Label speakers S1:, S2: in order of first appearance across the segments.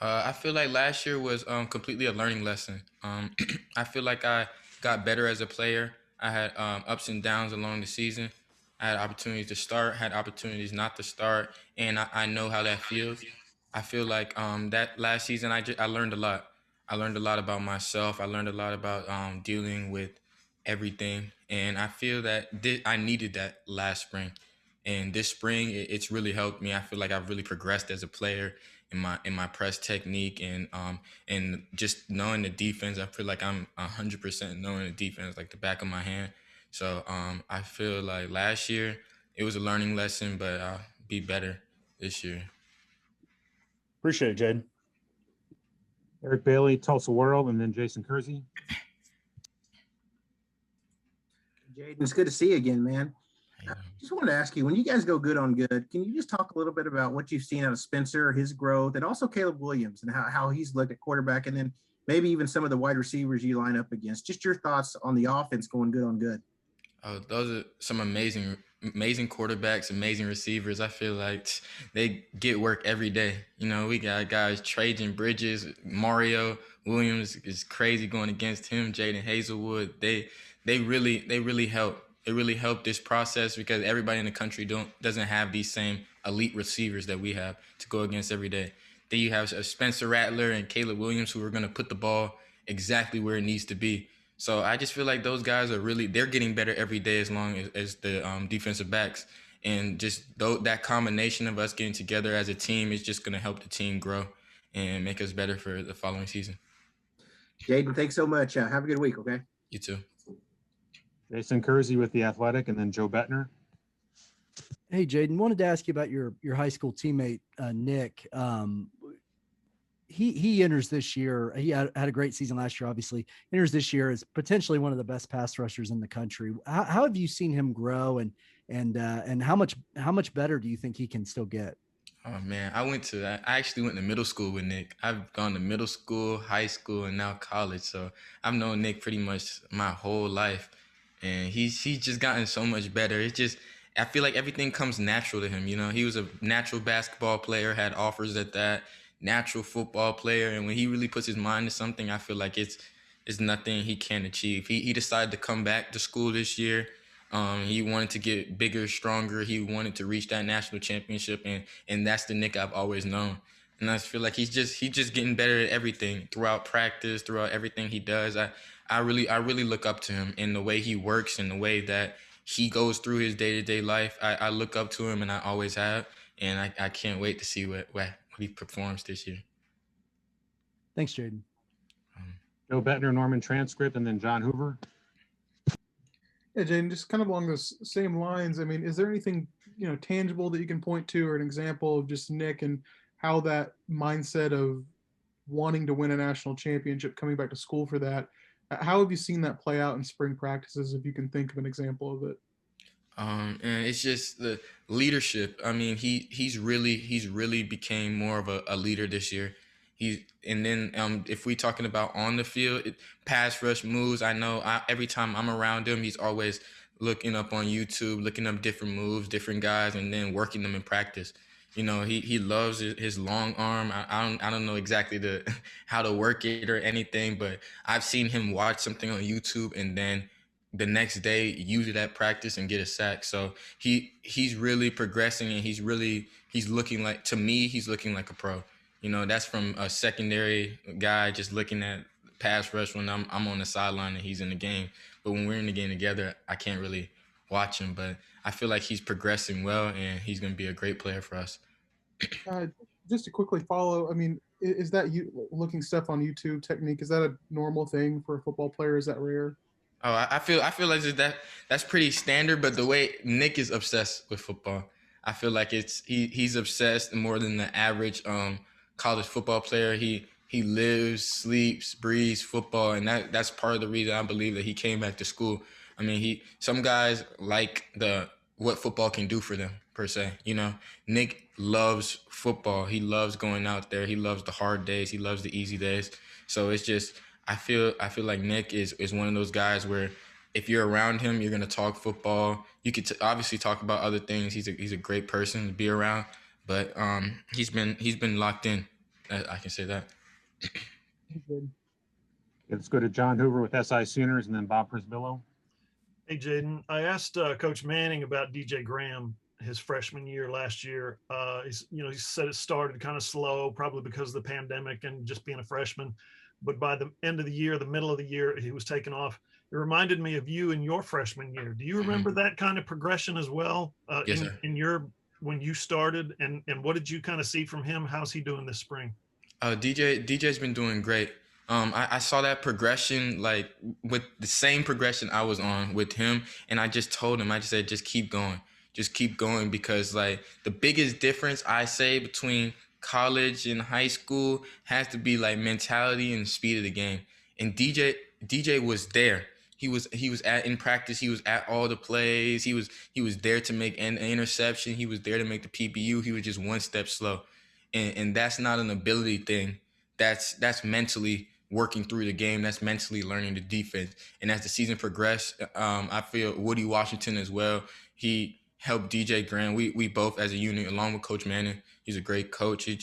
S1: I feel like last year was completely a learning lesson. I feel like I got better as a player. I had ups and downs along the season. I had opportunities to start, had opportunities not to start, and I know how that feels. I feel like that last season I learned a lot. I learned a lot about myself. I learned a lot about dealing with everything, and I feel that I needed that last spring. And this spring, it's really helped me. I feel like I've really progressed as a player in my press technique and just knowing the defense. I feel like I'm 100% knowing the defense like the back of my hand. So I feel like last year it was a learning lesson, but I'll be better this year.
S2: Appreciate it, Jaden. Eric Bailey, Tulsa World, and then Jason Kersey.
S3: Jaden, it's good to see you again, man. Just wanted to ask you, when you guys go good on good, can you just talk a little bit about what you've seen out of Spencer, his growth, and also Caleb Williams and how he's looked at quarterback, and then maybe even some of the wide receivers you line up against? Just your thoughts on the offense going good on good.
S1: Those are some amazing quarterbacks, amazing receivers. I feel like they get work every day. You know, we got guys Trajan Bridges, Mario Williams is crazy going against him. Jaden Hazelwood. They really help. It really helped this process because everybody in the country doesn't have these same elite receivers that we have to go against every day. Then you have Spencer Rattler and Caleb Williams who are going to put the ball exactly where it needs to be. So I just feel like those guys they're getting better every day as long as the defensive backs. And just that combination of us getting together as a team is just going to help the team grow and make us better for the following season.
S3: Jaden, thanks so much. Have a good week, okay?
S1: You too.
S2: Jason Kersey with The Athletic, and then Joe Bettner.
S4: Hey, Jaden, wanted to ask you about your high school teammate, Nick. He enters this year. He had a great season last year, obviously. Enters this year as potentially one of the best pass rushers in the country. How have you seen him grow, and how much better do you think he can still get?
S1: Oh man, I actually went to middle school with Nick. I've gone to middle school, high school, and now college. So I've known Nick pretty much my whole life, and he's just gotten so much better. It's just I feel like everything comes natural to him. You know, he was a natural basketball player, had offers at that, natural football player, and when he really puts his mind to something, I feel like it's nothing he can't achieve. He decided to come back to school this year. He wanted to get bigger, stronger. He wanted to reach that national championship, and that's the Nick I've always known. And I feel like he's just getting better at everything throughout practice, throughout everything he does. I really look up to him in the way he works and the way that he goes through his day-to-day life. I look up to him, and I always have, and I can't wait to see what he performs this year.
S4: Thanks, Jaden.
S2: Joe Bettner, Norman Transcript, and then John Hoover.
S5: Yeah, Jaden, just kind of along those same lines. I mean, is there anything tangible that you can point to, or an example of just Nick and how that mindset of wanting to win a national championship, coming back to school for that? How have you seen that play out in spring practices? If you can think of an example of it.
S1: And it's just the leadership. I mean, he's really became more of a leader this year. And then if we talking about on the field, pass rush moves. I know every time I'm around him, he's always looking up on YouTube, looking up different moves, different guys, and then working them in practice. You know, he loves his long arm. I don't know exactly how to work it or anything, but I've seen him watch something on YouTube and then the next day use it at practice and get a sack. So he's really progressing, and he's looking like, to me, he's looking like a pro. You know, that's from a secondary guy just looking at pass rush when I'm on the sideline and he's in the game. But when we're in the game together, I can't really watch him. But I feel like he's progressing well, and he's going to be a great player for us.
S5: Just to quickly follow, I mean, is that you looking stuff on YouTube technique? Is that a normal thing for a football player? Is that rare?
S1: Oh, I feel like that's pretty standard. But the way Nick is obsessed with football, I feel like he's obsessed more than the average college football player. He lives, sleeps, breathes football, and that's part of the reason I believe that he came back to school. I mean, some guys like what football can do for them per se. You know, Nick loves football. He loves going out there. He loves the hard days. He loves the easy days. So it's just I feel like Nick is one of those guys where if you're around him, you're gonna talk football. You could obviously talk about other things. He's a great person to be around. But he's been locked in I can say that.
S2: Let's go to John Hoover with SI Sooners and then Bob Prisbillo.
S6: Hey, Jaden, I asked Coach Manning about DJ Graham his freshman year last year. He said it started kind of slow, probably because of the pandemic and just being a freshman. But by the end of the year, the middle of the year, he was taken off. It reminded me of you in your freshman year. Do you remember that kind of progression as well
S1: Yes, sir.
S6: when you started? And what did you kind of see from him? How's he doing this spring?
S1: DJ's been doing great. I saw that progression, like with the same progression I was on with him, and I just told him, I just said, just keep going, because like the biggest difference I say between college and high school has to be like mentality and speed of the game. And DJ was there. He was at in practice. He was at all the plays. He was there to make an interception. He was there to make the PBU. He was just one step slow. And that's not an ability thing. That's mentally working through the game. That's mentally learning the defense. And as the season progressed, I feel Woody Washington as well. He helped DJ Graham. We both as a unit, along with Coach Manning. He's a great coach. We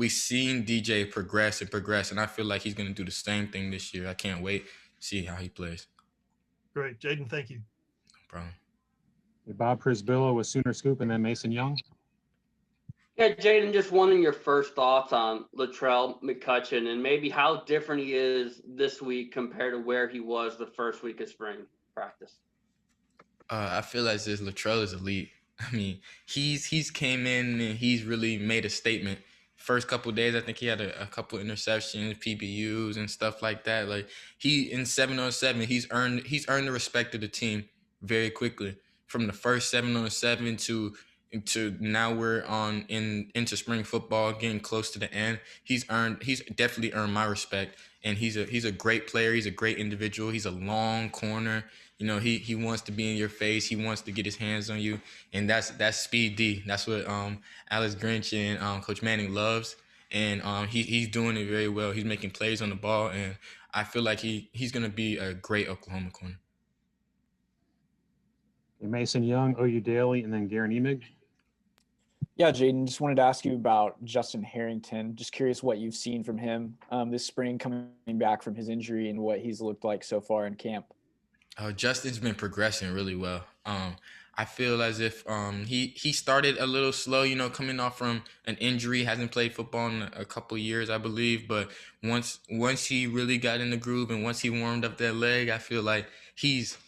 S1: seen DJ progress, and I feel like he's going to do the same thing this year. I can't wait to see how he plays.
S6: Great, Jaden. Thank you.
S1: No problem.
S2: Bob Prisbillo with Sooner Scoop and then Mason Young.
S7: Yeah, Jaden, just wanting your first thoughts on Latrell McCutchen and maybe how different he is this week compared to where he was the first week of spring practice.
S1: I feel as if Latrell is elite. I mean, he's came in and he's really made a statement. First couple of days, I think he had a couple of interceptions, PBUs, and stuff like that. Like he in 7-on-7, he's earned the respect of the team very quickly. From the first 7-on-7 to now we're into spring football, getting close to the end. He's definitely earned my respect, and he's a great player. He's a great individual. He's a long corner. You know, he wants to be in your face. He wants to get his hands on you, and that's speed D. That's what Alex Grinch and Coach Manning loves, and he's doing it very well. He's making plays on the ball, and I feel like he's gonna be a great Oklahoma corner.
S2: Mason Young, OU Daily, and then Garen Emig.
S8: Yeah, Jaden, just wanted to ask you about Justin Harrington. Just curious what you've seen from him this spring coming back from his injury and what he's looked like so far in camp.
S1: Justin's been progressing really well. I feel as if he started a little slow, you know, coming off from an injury, hasn't played football in a couple years, I believe. But once he really got in the groove and once he warmed up that leg, I feel like he's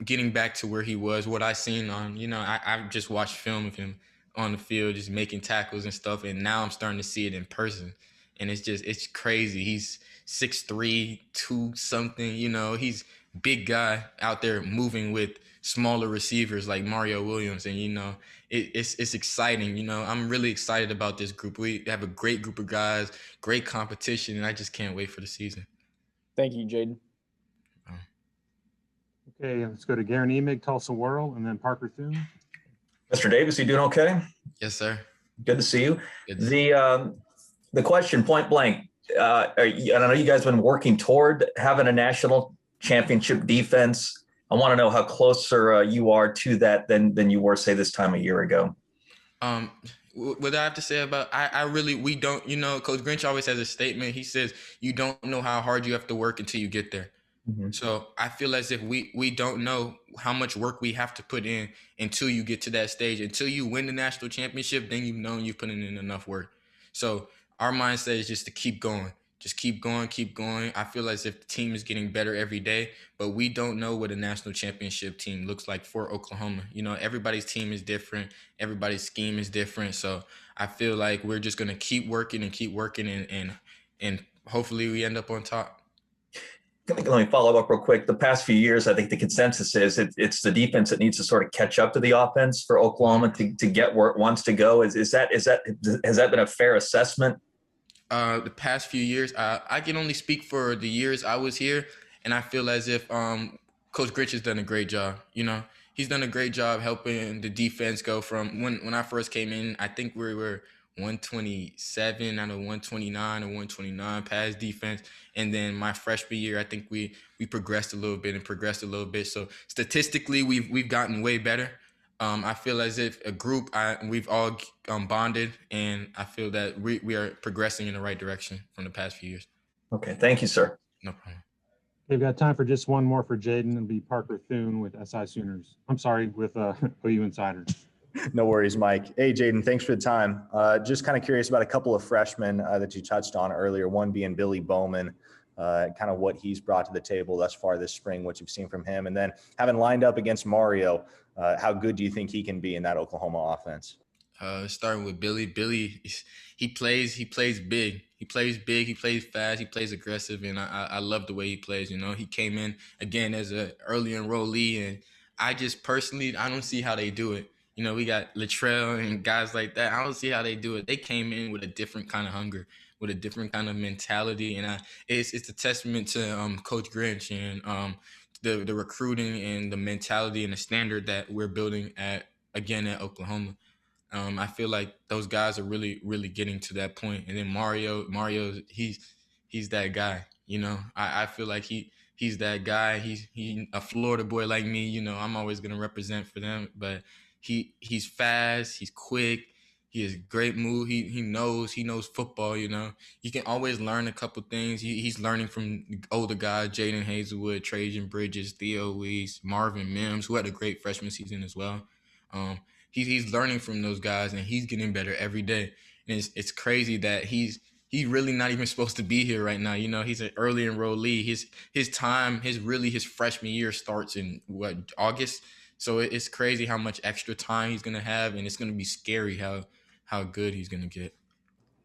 S1: getting back to where he was. What I seen on, you know, I've just watched film of him on the field, just making tackles and stuff, and now I'm starting to see it in person, and it's crazy. He's 6'3", 2 something, you know, he's big guy out there moving with smaller receivers like Mario Williams, and you know, it's exciting. You know, I'm really excited about this group. We have a great group of guys, great competition, and I just can't wait for the season.
S8: Thank you, Jaden.
S2: Okay, let's go to Garen Emig, Tulsa World, and then Parker Thune.
S9: Mr. Davis, you doing okay?
S1: Yes, sir.
S9: Good to see you.
S1: Good to see
S9: The question, point blank, I know you guys have been working toward having a national championship defense. I want to know how closer you are to that than you were, say, this time a year ago.
S1: What I have to say about we don't, you know, Coach Grinch always has a statement. He says you don't know how hard you have to work until you get there. Mm-hmm. So I feel as if we don't know how much work we have to put in until you get to that stage. Until you win the national championship, then you've known you've put in enough work. So our mindset is just to keep going. Just keep going. I feel as if the team is getting better every day, but we don't know what a national championship team looks like for Oklahoma. You know, everybody's team is different. Everybody's scheme is different. So I feel like we're just going to keep working and hopefully we end up on top.
S9: Let me follow up real quick. The past few years, I think the consensus is it's the defense that needs to sort of catch up to the offense for Oklahoma to get where it wants to go. Has that been a fair assessment?
S1: The past few years, I can only speak for the years I was here, and I feel as if Coach Grinch has done a great job. You know, he's done a great job helping the defense go from when I first came in. I think we were 127 out of 129 or 129 pass defense, and then my freshman year, I think we progressed a little bit. So statistically, we've gotten way better. I feel as if a group, we've all bonded, and I feel that we are progressing in the right direction from the past few years.
S9: Okay, thank you, sir.
S1: No problem.
S2: We've got time for just one more for Jaden. It'll be Parker Thune with SI Sooners. I'm sorry, with OU Insider.
S10: No worries, Mike. Hey, Jaden, thanks for the time. Just kind of curious about a couple of freshmen that you touched on earlier, one being Billy Bowman, kind of what he's brought to the table thus far this spring, what you've seen from him. And then having lined up against Mario, how good do you think he can be in that Oklahoma offense?
S1: Starting with Billy. Billy, he plays big. He plays big. He plays fast. He plays aggressive, and I love the way he plays. You know, he came in again as an early enrollee, and I just personally I don't see how they do it. You know, we got Latrell and guys like that. I don't see how they do it. They came in with a different kind of hunger, with a different kind of mentality, and it's a testament to Coach Grinch and the recruiting and the mentality and the standard that we're building at Oklahoma. I feel like those guys are really, really getting to that point. And then Mario, he's that guy. You know, I feel like he's that guy. He's a Florida boy like me. You know, I'm always gonna represent for them. But he's fast. He's quick. He has great move. He knows football. You know, you can always learn a couple things. He's learning from older guys: Jaden Hazelwood, Trajan Bridges, Theo Weiss, Marvin Mims, who had a great freshman season as well. He's learning from those guys, and he's getting better every day. And it's crazy that he's really not even supposed to be here right now. You know, he's an early enrollee. His freshman year starts in August. So it's crazy how much extra time he's gonna have, and it's gonna be scary how good he's gonna get.